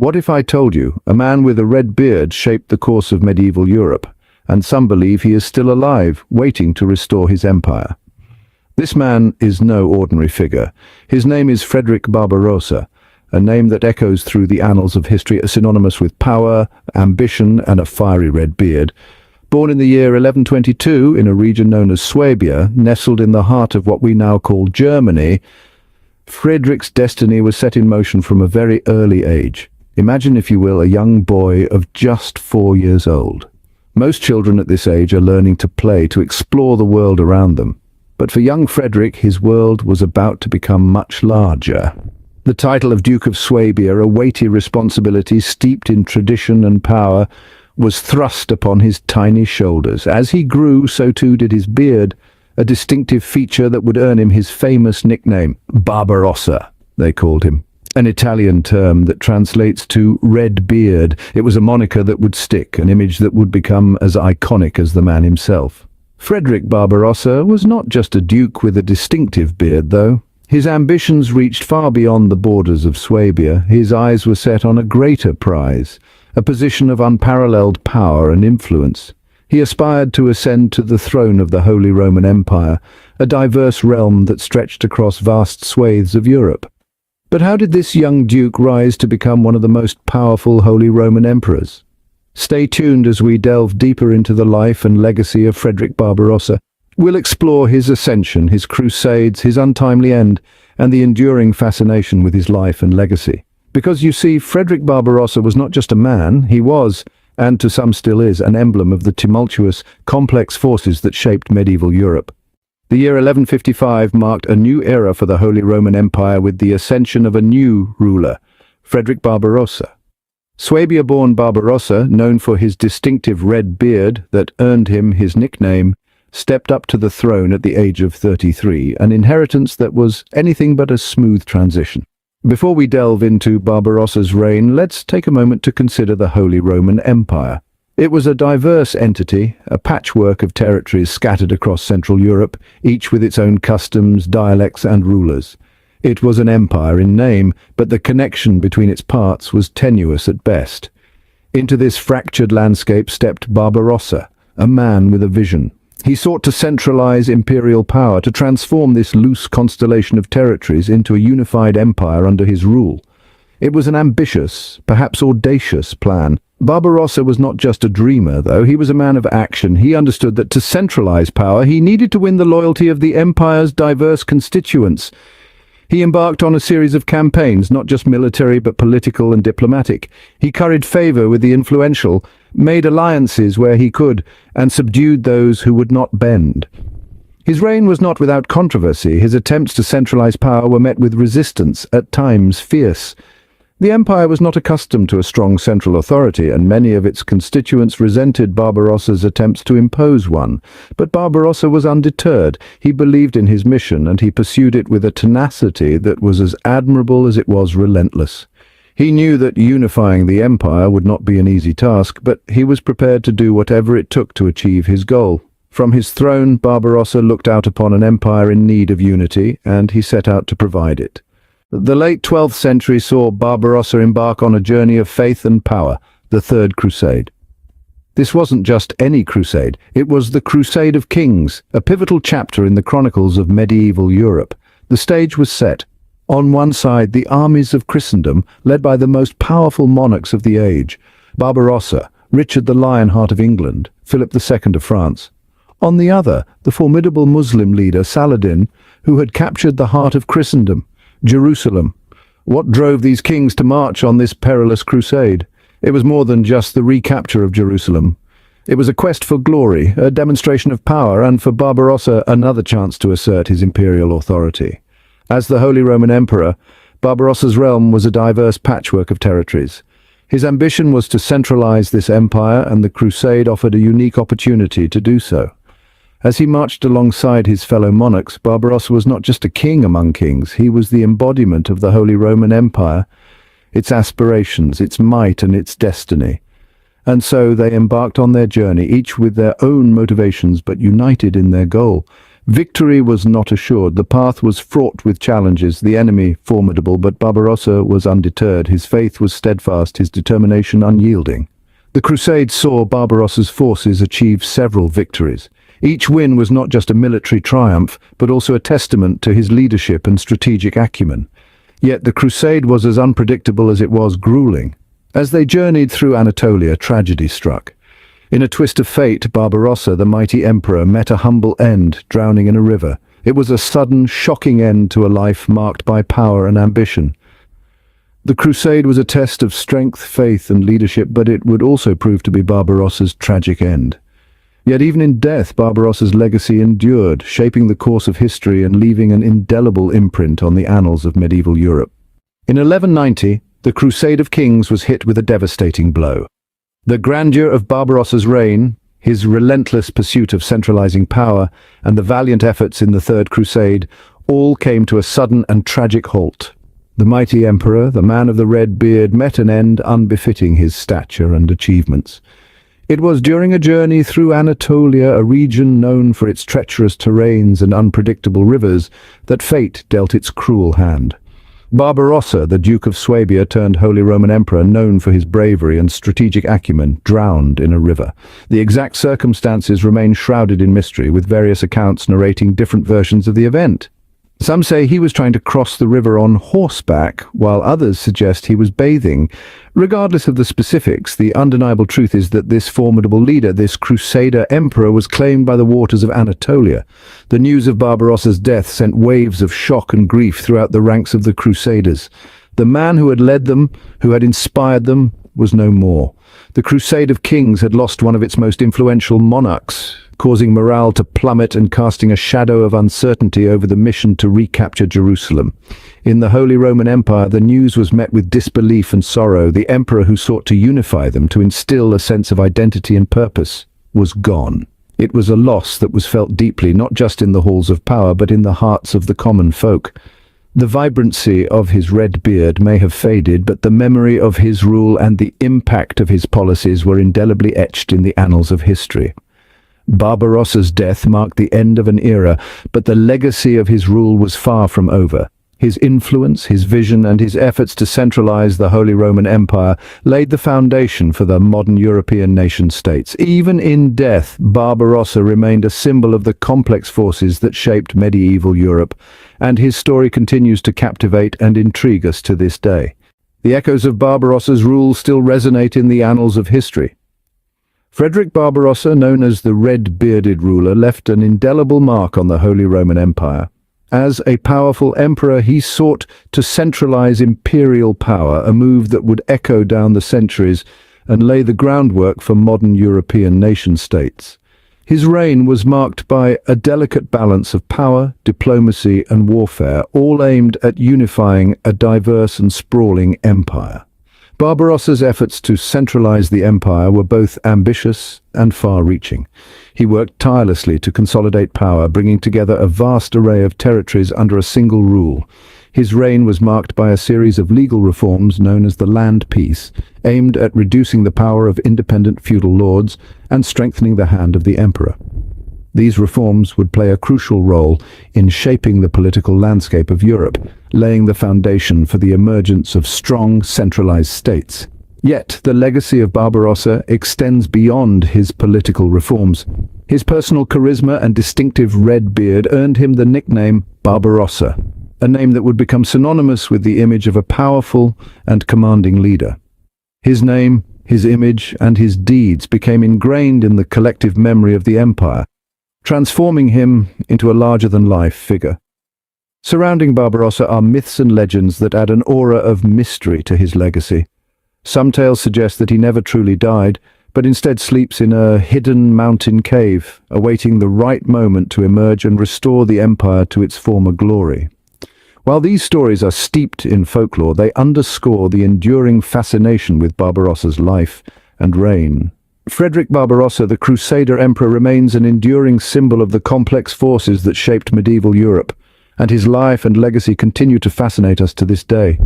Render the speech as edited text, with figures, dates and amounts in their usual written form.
What if I told you a man with a red beard shaped the course of medieval Europe, and some believe he is still alive, waiting to restore his empire? This man is no ordinary figure. His name is Frederick Barbarossa, a name that echoes through the annals of history, synonymous with power, ambition, and a fiery red beard. Born in the year 1122 in a region known as Swabia, nestled in the heart of what we now call Germany, Frederick's destiny was set in motion from a very early age. Imagine, if you will, a young boy of just 4 years old. Most children at this age are learning to play, to explore the world around them. But for young Frederick, his world was about to become much larger. The title of Duke of Swabia, a weighty responsibility steeped in tradition and power, was thrust upon his tiny shoulders. As he grew, so too did his beard, a distinctive feature that would earn him his famous nickname, Barbarossa, they called him. An Italian term that translates to red beard. It was a moniker that would stick, an image that would become as iconic as the man himself. Frederick Barbarossa was not just a duke with a distinctive beard, though. His ambitions reached far beyond the borders of Swabia. His eyes were set on a greater prize, a position of unparalleled power and influence. He aspired to ascend to the throne of the Holy Roman Empire, a diverse realm that stretched across vast swathes of Europe. But how did this young duke rise to become one of the most powerful Holy Roman emperors? Stay tuned as we delve deeper into the life and legacy of Frederick Barbarossa. We'll explore his ascension, his crusades, his untimely end, and the enduring fascination with his life and legacy. Because you see, Frederick Barbarossa was not just a man, he was, and to some still is, an emblem of the tumultuous, complex forces that shaped medieval Europe. The year 1155 marked a new era for the Holy Roman Empire with the ascension of a new ruler, Frederick Barbarossa. Swabia-born Barbarossa, known for his distinctive red beard that earned him his nickname, stepped up to the throne at the age of 33, an inheritance that was anything but a smooth transition. Before we delve into Barbarossa's reign, let's take a moment to consider the Holy Roman Empire. It was a diverse entity, a patchwork of territories scattered across Central Europe, each with its own customs, dialects, and rulers. It was an empire in name, but the connection between its parts was tenuous at best. Into this fractured landscape stepped Barbarossa, a man with a vision. He sought to centralize imperial power, to transform this loose constellation of territories into a unified empire under his rule. It was an ambitious, perhaps audacious plan. Barbarossa was not just a dreamer, though. He was a man of action. He understood that to centralize power, he needed to win the loyalty of the empire's diverse constituents. He embarked on a series of campaigns, not just military but political and diplomatic. He curried favor with the influential, made alliances where he could, and subdued those who would not bend. His reign was not without controversy. His attempts to centralize power were met with resistance, at times fierce. The empire was not accustomed to a strong central authority, and many of its constituents resented Barbarossa's attempts to impose one. But Barbarossa was undeterred. He believed in his mission, and he pursued it with a tenacity that was as admirable as it was relentless. He knew that unifying the empire would not be an easy task, but he was prepared to do whatever it took to achieve his goal. From his throne, Barbarossa looked out upon an empire in need of unity, and he set out to provide it. The late 12th century saw Barbarossa embark on a journey of faith and power, the Third Crusade. This wasn't just any crusade, it was the Crusade of Kings, a pivotal chapter in the chronicles of medieval Europe. The stage was set. On one side, the armies of Christendom, led by the most powerful monarchs of the age, Barbarossa, Richard the Lionheart of England, Philip II of France. On the other, the formidable Muslim leader Saladin, who had captured the heart of Christendom, Jerusalem. What drove these kings to march on this perilous crusade? It was more than just the recapture of Jerusalem. It was a quest for glory, a demonstration of power, and for Barbarossa another chance to assert his imperial authority. As the Holy Roman Emperor, Barbarossa's realm was a diverse patchwork of territories. His ambition was to centralize this empire, and the crusade offered a unique opportunity to do so. As he marched alongside his fellow monarchs, Barbarossa was not just a king among kings, he was the embodiment of the Holy Roman Empire, its aspirations, its might, and its destiny. And so they embarked on their journey, each with their own motivations but united in their goal. Victory was not assured. The path was fraught with challenges, the enemy formidable, but Barbarossa was undeterred. His faith was steadfast, his determination unyielding. The Crusades saw Barbarossa's forces achieve several victories. Each win was not just a military triumph, but also a testament to his leadership and strategic acumen. Yet the crusade was as unpredictable as it was grueling. As they journeyed through Anatolia, tragedy struck. In a twist of fate, Barbarossa, the mighty emperor, met a humble end, drowning in a river. It was a sudden, shocking end to a life marked by power and ambition. The crusade was a test of strength, faith, and leadership, but it would also prove to be Barbarossa's tragic end. Yet even in death, Barbarossa's legacy endured, shaping the course of history and leaving an indelible imprint on the annals of medieval Europe. In 1190, the Crusade of Kings was hit with a devastating blow. The grandeur of Barbarossa's reign, his relentless pursuit of centralizing power, and the valiant efforts in the Third Crusade all came to a sudden and tragic halt. The mighty emperor, the man of the red beard, met an end unbefitting his stature and achievements. It was during a journey through Anatolia, a region known for its treacherous terrains and unpredictable rivers, that fate dealt its cruel hand. Barbarossa, the Duke of Swabia turned Holy Roman Emperor, known for his bravery and strategic acumen, drowned in a river. The exact circumstances remain shrouded in mystery, with various accounts narrating different versions of the event. Some say he was trying to cross the river on horseback, while others suggest he was bathing. Regardless of the specifics, the undeniable truth is that this formidable leader, this crusader emperor, was claimed by the waters of Anatolia. The news of Barbarossa's death sent waves of shock and grief throughout the ranks of the crusaders. The man who had led them, who had inspired them, was no more. The Crusade of Kings had lost one of its most influential monarchs, causing morale to plummet and casting a shadow of uncertainty over the mission to recapture Jerusalem. In the Holy Roman Empire, the news was met with disbelief and sorrow. The emperor who sought to unify them, to instill a sense of identity and purpose, was gone. It was a loss that was felt deeply, not just in the halls of power, but in the hearts of the common folk. The vibrancy of his red beard may have faded, but the memory of his rule and the impact of his policies were indelibly etched in the annals of history. Barbarossa's death marked the end of an era, but the legacy of his rule was far from over. His influence, his vision, and his efforts to centralize the Holy Roman Empire laid the foundation for the modern European nation-states. Even in death, Barbarossa remained a symbol of the complex forces that shaped medieval Europe, and his story continues to captivate and intrigue us to this day. The echoes of Barbarossa's rule still resonate in the annals of history. Frederick Barbarossa, known as the red-bearded ruler, left an indelible mark on the Holy Roman Empire. As a powerful emperor, he sought to centralize imperial power, a move that would echo down the centuries and lay the groundwork for modern European nation-states. His reign was marked by a delicate balance of power, diplomacy, and warfare, all aimed at unifying a diverse and sprawling empire. Barbarossa's efforts to centralize the empire were both ambitious and far-reaching. He worked tirelessly to consolidate power, bringing together a vast array of territories under a single rule. His reign was marked by a series of legal reforms known as the Land Peace, aimed at reducing the power of independent feudal lords and strengthening the hand of the emperor. These reforms would play a crucial role in shaping the political landscape of Europe, laying the foundation for the emergence of strong, centralized states. Yet, the legacy of Barbarossa extends beyond his political reforms. His personal charisma and distinctive red beard earned him the nickname Barbarossa, a name that would become synonymous with the image of a powerful and commanding leader. His name, his image, and his deeds became ingrained in the collective memory of the empire, transforming him into a larger-than-life figure. Surrounding Barbarossa are myths and legends that add an aura of mystery to his legacy. Some tales suggest that he never truly died, but instead sleeps in a hidden mountain cave, awaiting the right moment to emerge and restore the empire to its former glory. While these stories are steeped in folklore, they underscore the enduring fascination with Barbarossa's life and reign. Frederick Barbarossa, the Crusader Emperor, remains an enduring symbol of the complex forces that shaped medieval Europe, and his life and legacy continue to fascinate us to this day.